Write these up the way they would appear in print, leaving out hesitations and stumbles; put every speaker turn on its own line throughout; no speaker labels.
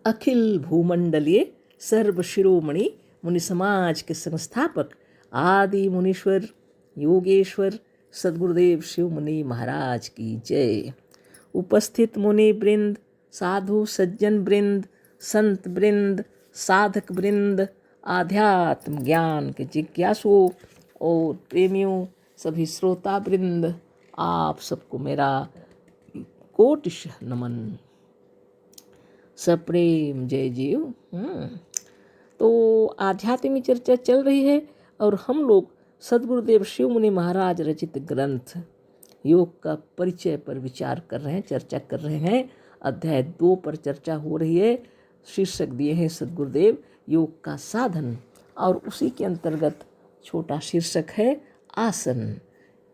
अखिल भूमंडलीय सर्व शिरोमणि मुनि समाज के संस्थापक आदि मुनीश्वर योगेश्वर सद्गुरुदेव शिव मुनि महाराज की जय। उपस्थित मुनि वृंद, साधु सज्जन वृंद, संत वृंद, साधक वृंद, आध्यात्म ज्ञान के जिज्ञासुओं और प्रेमियों, सभी श्रोता वृंद, आप सबको मेरा कोटिशः नमन, सप्रेम जय जीव। तो आध्यात्मिक चर्चा चल रही है और हम लोग सद्गुरुदेव शिव मुनि महाराज रचित ग्रंथ योग का परिचय पर विचार कर रहे हैं, चर्चा कर रहे हैं। अध्याय 2 पर चर्चा हो रही है। शीर्षक दिए हैं सद्गुरुदेव योग का साधन, और उसी के अंतर्गत छोटा शीर्षक है आसन।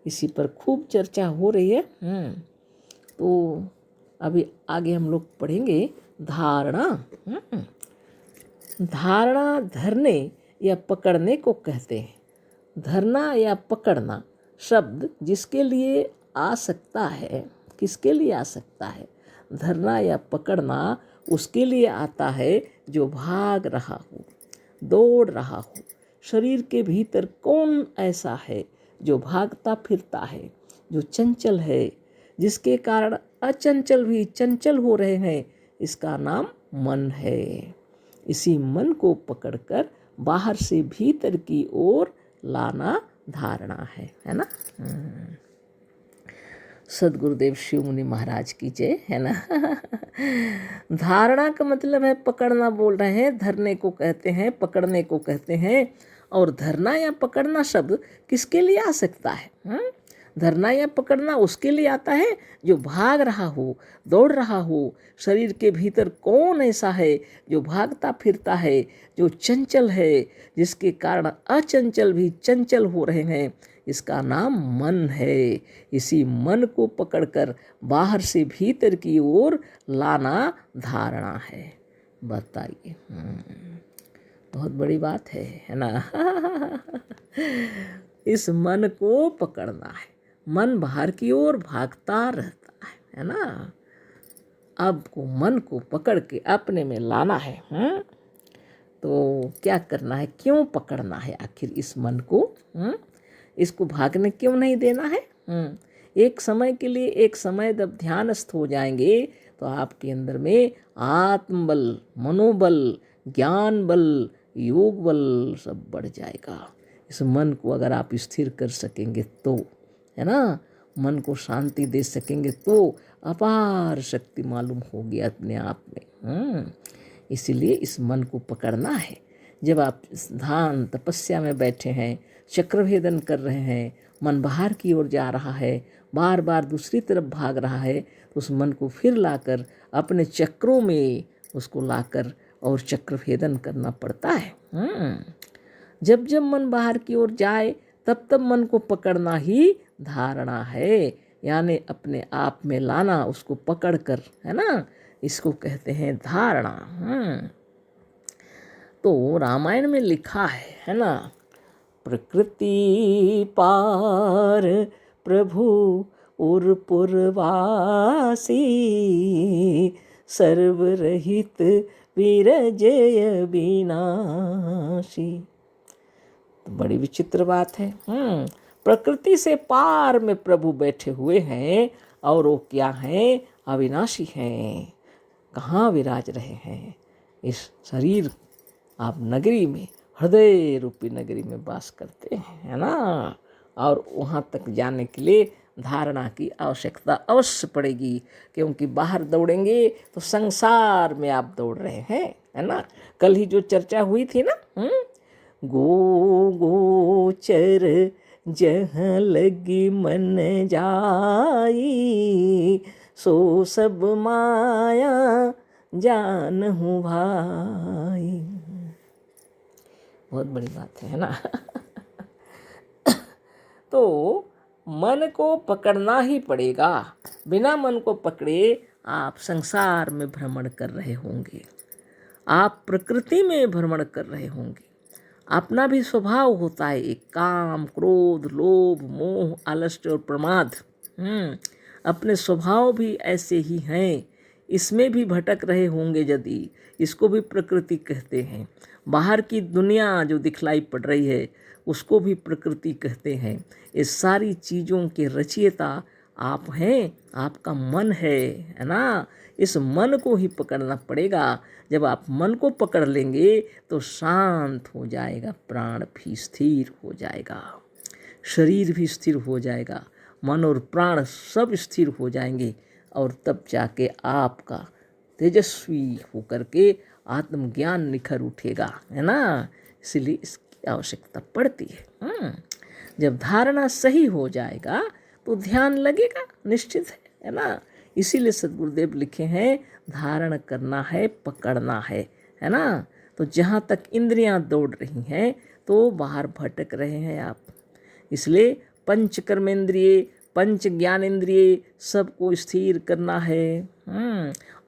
इसी पर खूब चर्चा हो रही है। तो अभी आगे हम लोग पढ़ेंगे धारणा। धारणा धरने या पकड़ने को कहते हैं। धरना या पकड़ना शब्द जिसके लिए आ सकता है, किसके लिए आ सकता है? धरना या पकड़ना उसके लिए आता है जो भाग रहा हो, दौड़ रहा हो। शरीर के भीतर कौन ऐसा है जो भागता फिरता है, जो चंचल है, जिसके कारण अचंचल भी चंचल हो रहे हैं? इसका नाम मन है। इसी मन को पकड़कर बाहर से भीतर की ओर लाना धारणा है ना। सद्गुरुदेव शिव मुनि महाराज की जय, है ना। धारणा का मतलब है पकड़ना, बोल रहे हैं। धरने को कहते हैं, पकड़ने को कहते हैं। और धरना या पकड़ना शब्द किसके लिए आ सकता है? धरना या पकड़ना उसके लिए आता है जो भाग रहा हो, दौड़ रहा हो। शरीर के भीतर कौन ऐसा है जो भागता फिरता है, जो चंचल है, जिसके कारण अचंचल भी चंचल हो रहे हैं? इसका नाम मन है। इसी मन को पकड़कर बाहर से भीतर की ओर लाना धारणा है। बताइए, बहुत बड़ी बात है ना। इस मन को पकड़ना है। मन बाहर की ओर भागता रहता है ना। अब को मन को पकड़ के अपने में लाना है। तो क्या करना है, क्यों पकड़ना है आखिर इस मन को? इसको भागने क्यों नहीं देना है? एक समय के लिए, एक समय जब ध्यानस्थ हो जाएंगे तो आपके अंदर में आत्मबल, मनोबल, ज्ञान बल, योग बल सब बढ़ जाएगा। इस मन को अगर आप स्थिर कर सकेंगे तो, है ना, मन को शांति दे सकेंगे तो अपार शक्ति मालूम होगी अपने आप में। इसीलिए इस मन को पकड़ना है। जब आप ध्यान तपस्या में बैठे हैं, चक्रभेदन कर रहे हैं, मन बाहर की ओर जा रहा है, बार बार दूसरी तरफ भाग रहा है, तो उस मन को फिर लाकर अपने चक्रों में उसको लाकर और चक्रभेदन करना पड़ता है। जब जब मन बाहर की ओर जाए तब तब मन को पकड़ना ही धारणा है, यानी अपने आप में लाना, उसको पकड़ कर, है ना। इसको कहते हैं धारणा। तो रामायण में लिखा है ना, प्रकृति पार प्रभु उर पुरवासी, सर्वरहित विरजय विनाशी। तो बड़ी विचित्र बात है। प्रकृति से पार में प्रभु बैठे हुए हैं और वो क्या हैं? अविनाशी हैं। कहाँ विराज रहे हैं? इस शरीर आप नगरी में, हृदय रूपी नगरी में वास करते हैं, है ना। और वहाँ तक जाने के लिए धारणा की आवश्यकता अवश्य पड़ेगी, क्योंकि बाहर दौड़ेंगे तो संसार में आप दौड़ रहे हैं, है ना। कल ही जो चर्चा हुई थी ना, गोचर जहाँ लगी मन जाई, सो सब माया जानहु भाई। बहुत बड़ी बात है ना। तो मन को पकड़ना ही पड़ेगा। बिना मन को पकड़े आप संसार में भ्रमण कर रहे होंगे, आप प्रकृति में भ्रमण कर रहे होंगे। अपना भी स्वभाव होता है एक, काम, क्रोध, लोभ, मोह, आलस्य और प्रमाद। अपने स्वभाव भी ऐसे ही हैं। इसमें भी भटक रहे होंगे यदि, इसको भी प्रकृति कहते हैं। बाहर की दुनिया जो दिखलाई पड़ रही है उसको भी प्रकृति कहते हैं। ये सारी चीज़ों के रचयिता आप हैं, आपका मन है ना। इस मन को ही पकड़ना पड़ेगा। जब आप मन को पकड़ लेंगे तो शांत हो जाएगा, प्राण भी स्थिर हो जाएगा, शरीर भी स्थिर हो जाएगा, मन और प्राण सब स्थिर हो जाएंगे और तब जाके आपका तेजस्वी होकर के आत्मज्ञान निखर उठेगा, है ना। इसलिए इसकी आवश्यकता पड़ती है। जब धारणा सही हो जाएगा तो ध्यान लगेगा, निश्चित है ना। इसीलिए सद्गुरुदेव लिखे हैं धारण करना है, पकड़ना है ना। तो जहाँ तक इंद्रियां दौड़ रही हैं तो बाहर भटक रहे हैं आप। इसलिए पंच कर्मेंद्रिय, पंच ज्ञानेंद्रिय सबको स्थिर करना है।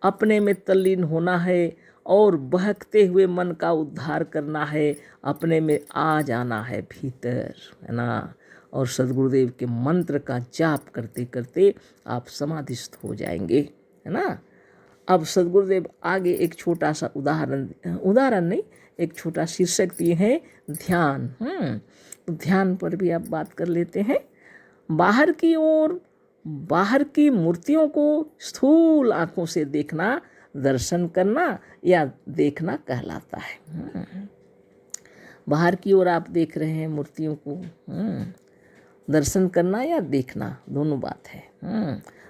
अपने में तल्लीन होना है और बहकते हुए मन का उद्धार करना है, अपने में आ जाना है भीतर, है ना। और सद्गुरुदेव के मंत्र का जाप करते करते आप समाधिस्थ हो जाएंगे, है ना। अब सद्गुरुदेव आगे एक छोटा सा उदाहरण नहीं, एक छोटा शीर्षक दिए हैं, ध्यान। तो ध्यान पर भी आप बात कर लेते हैं। बाहर की ओर, बाहर की मूर्तियों को स्थूल आंखों से देखना दर्शन करना या देखना कहलाता है। बाहर की ओर आप देख रहे हैं मूर्तियों को, दर्शन करना या देखना दोनों बात है।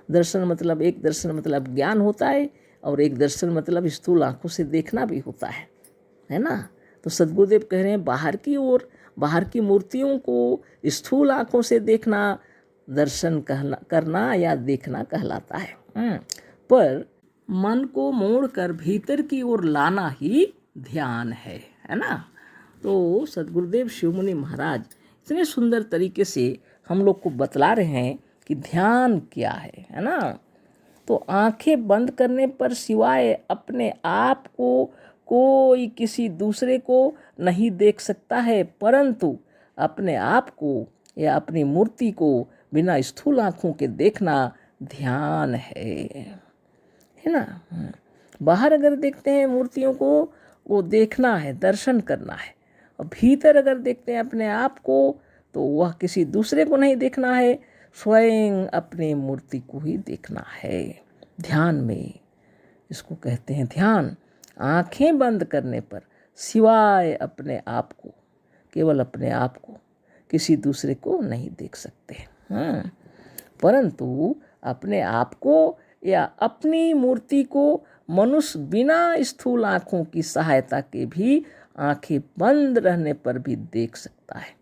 दर्शन मतलब, एक दर्शन मतलब ज्ञान होता है और एक दर्शन मतलब स्थूल आंखों से देखना भी होता है ना। तो सद्गुरुदेव कह रहे हैं बाहर की ओर, बाहर की मूर्तियों को स्थूल आंखों से देखना दर्शन करना या देखना कहलाता है। पर मन को मोड़कर भीतर की ओर लाना ही ध्यान है ना। तो सद्गुरुदेव शिवमुनि महाराज इतने सुंदर तरीके से हम लोग को बतला रहे हैं कि ध्यान क्या है ना। तो आंखें बंद करने पर सिवाय अपने आप को कोई किसी दूसरे को नहीं देख सकता है, परंतु अपने आप को या अपनी मूर्ति को बिना स्थूल आँखों के देखना ध्यान है ना। बाहर अगर देखते हैं मूर्तियों को, वो देखना है, दर्शन करना है। और भीतर अगर देखते हैं अपने आप को तो वह किसी दूसरे को नहीं देखना है, स्वयं अपनी मूर्ति को ही देखना है ध्यान में। इसको कहते हैं ध्यान। आंखें बंद करने पर सिवाय अपने आप को, केवल अपने आप को, किसी दूसरे को नहीं देख सकते, परंतु अपने आप को या अपनी मूर्ति को मनुष्य बिना स्थूल आँखों की सहायता के भी आंखें बंद रहने पर भी देख सकता है।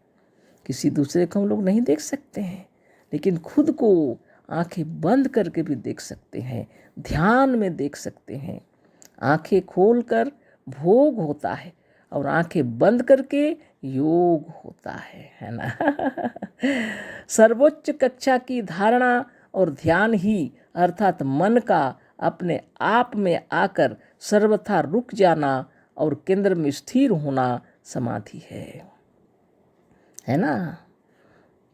किसी दूसरे को हम लोग नहीं देख सकते हैं, लेकिन खुद को आंखें बंद करके भी देख सकते हैं, ध्यान में देख सकते हैं। आंखें खोलकर भोग होता है और आंखें बंद करके योग होता है ना। सर्वोच्च कक्षा की धारणा और ध्यान ही अर्थात मन का अपने आप में आकर सर्वथा रुक जाना और केंद्र में स्थिर होना समाधि है ना।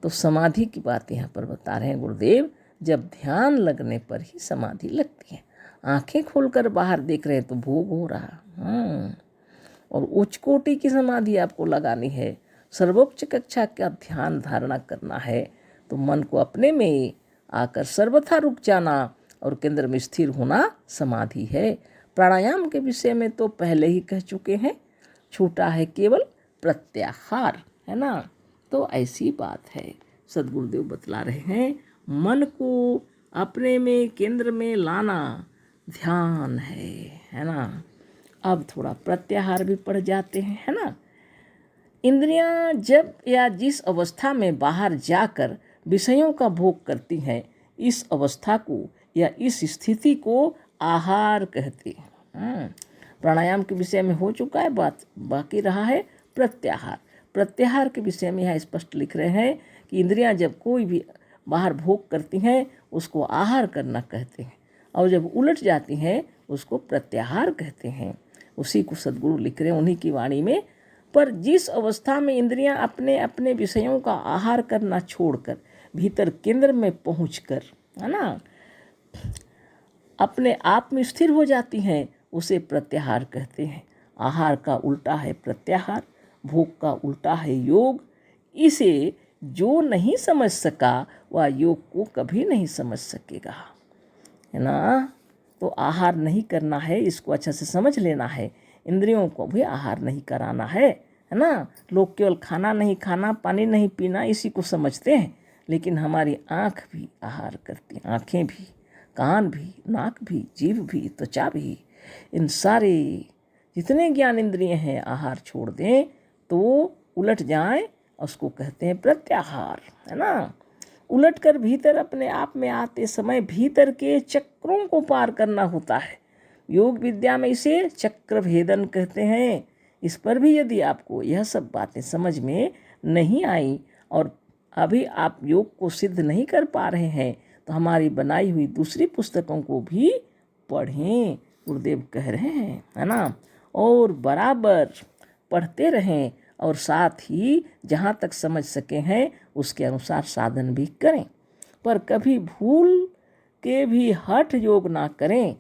तो समाधि की बात यहाँ पर बता रहे हैं गुरुदेव। जब ध्यान लगने पर ही समाधि लगती है। आंखें खोलकर बाहर देख रहे हैं तो भोग हो रहा, और उच्च कोटि की समाधि आपको लगानी है, सर्वोच्च कक्षा का ध्यान धारणा करना है, तो मन को अपने में आकर सर्वथा रुक जाना और केंद्र में स्थिर होना समाधि है। प्राणायाम के विषय में तो पहले ही कह चुके हैं, छूटा है केवल प्रत्याहार, है ना। तो ऐसी बात है, सद्गुरुदेव बतला रहे हैं मन को अपने में केंद्र में लाना ध्यान है ना। अब थोड़ा प्रत्याहार भी पड़ जाते हैं, है ना। इंद्रियां जब या जिस अवस्था में बाहर जाकर विषयों का भोग करती हैं, इस अवस्था को या इस स्थिति को आहार कहते हैं। प्राणायाम के विषय में हो चुका है बात, बाकी रहा है प्रत्याहार। प्रत्याहार के विषय में यहाँ स्पष्ट लिख रहे हैं कि इंद्रियां जब कोई भी बाहर भोग करती हैं उसको आहार करना कहते हैं, और जब उलट जाती हैं उसको प्रत्याहार कहते हैं। उसी को सद्गुरु लिख रहे हैं उन्हीं की वाणी में। पर जिस अवस्था में इंद्रियां अपने अपने विषयों का आहार करना छोड़कर भीतर केंद्र में पहुंचकर, है ना, अपने आप में स्थिर हो जाती हैं उसे प्रत्याहार कहते हैं। आहार का उल्टा है प्रत्याहार, भोग का उल्टा है योग। इसे जो नहीं समझ सका वह योग को कभी नहीं समझ सकेगा, है ना। तो आहार नहीं करना है, इसको अच्छा से समझ लेना है। इंद्रियों को भी आहार नहीं कराना है ना। लोग केवल खाना नहीं खाना, पानी नहीं पीना इसी को समझते हैं, लेकिन हमारी आँख भी आहार करती है, आँखें भी, कान भी, नाक भी, जीभ भी, त्वचा भी, इन सारे जितने ज्ञान इंद्रिय हैं आहार छोड़ दें तो उलट जाएं, उसको कहते हैं प्रत्याहार, है ना। उलट कर भीतर अपने आप में आते समय भीतर के चक्रों को पार करना होता है। योग विद्या में इसे चक्र भेदन कहते हैं। इस पर भी यदि आपको यह सब बातें समझ में नहीं आई और अभी आप योग को सिद्ध नहीं कर पा रहे हैं तो हमारी बनाई हुई दूसरी पुस्तकों को भी पढ़ें, गुरुदेव कह रहे हैं, है ना। और बराबर पढ़ते रहें और साथ ही जहाँ तक समझ सके हैं उसके अनुसार साधन भी करें, पर कभी भूल के भी हठ योग ना करें।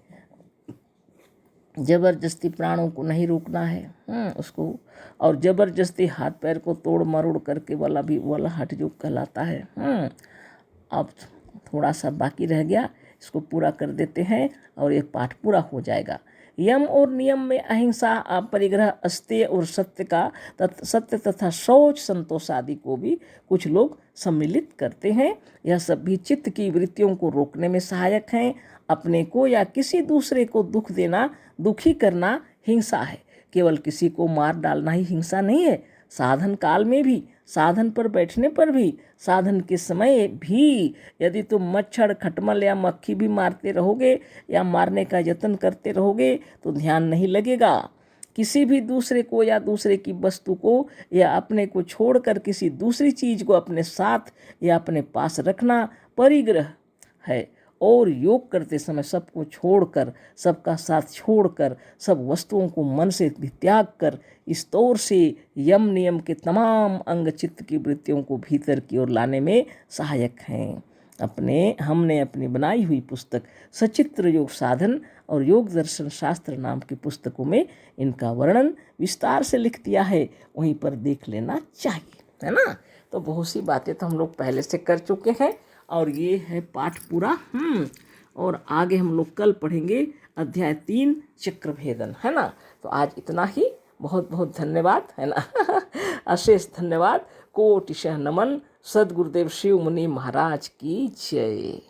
जबरदस्ती प्राणों को नहीं रोकना है उसको, और जबरदस्ती हाथ पैर को तोड़ मरोड़ करके वाला हठ योग कहलाता है। अब थोड़ा सा बाकी रह गया, इसको पूरा कर देते हैं और ये पाठ पूरा हो जाएगा। यम और नियम में अहिंसा, अपरिग्रह, अस्तेय और सत्य तथा शौच, संतोष आदि को भी कुछ लोग सम्मिलित करते हैं। यह सब भी चित्त की वृत्तियों को रोकने में सहायक हैं। अपने को या किसी दूसरे को दुख देना, दुखी करना हिंसा है। केवल किसी को मार डालना ही हिंसा नहीं है। साधन काल में भी, साधन पर बैठने पर भी, साधन के समय भी यदि तुम मच्छर, खटमल या मक्खी भी मारते रहोगे या मारने का यत्न करते रहोगे तो ध्यान नहीं लगेगा। किसी भी दूसरे को या दूसरे की वस्तु को या अपने को छोड़कर किसी दूसरी चीज को अपने साथ या अपने पास रखना परिग्रह है। और योग करते समय सबको छोड़कर, सबका साथ छोड़कर, सब वस्तुओं को मन से भी त्याग कर इस तौर से यम नियम के तमाम अंग चित्त की वृत्तियों को भीतर की ओर लाने में सहायक हैं। हमने अपनी बनाई हुई पुस्तक सचित्र योग साधन और योग दर्शन शास्त्र नाम की पुस्तकों में इनका वर्णन विस्तार से लिख दिया है, वहीं पर देख लेना चाहिए, है ना। तो बहुत सी बातें तो हम लोग पहले से कर चुके हैं और ये है पाठ पूरा। और आगे हम लोग कल पढ़ेंगे अध्याय 3 चक्र भेदन, है ना। तो आज इतना ही, बहुत बहुत धन्यवाद, है ना। अशेष धन्यवाद, कोटिशः नमन। सद्गुरुदेव शिव मुनि महाराज की जय।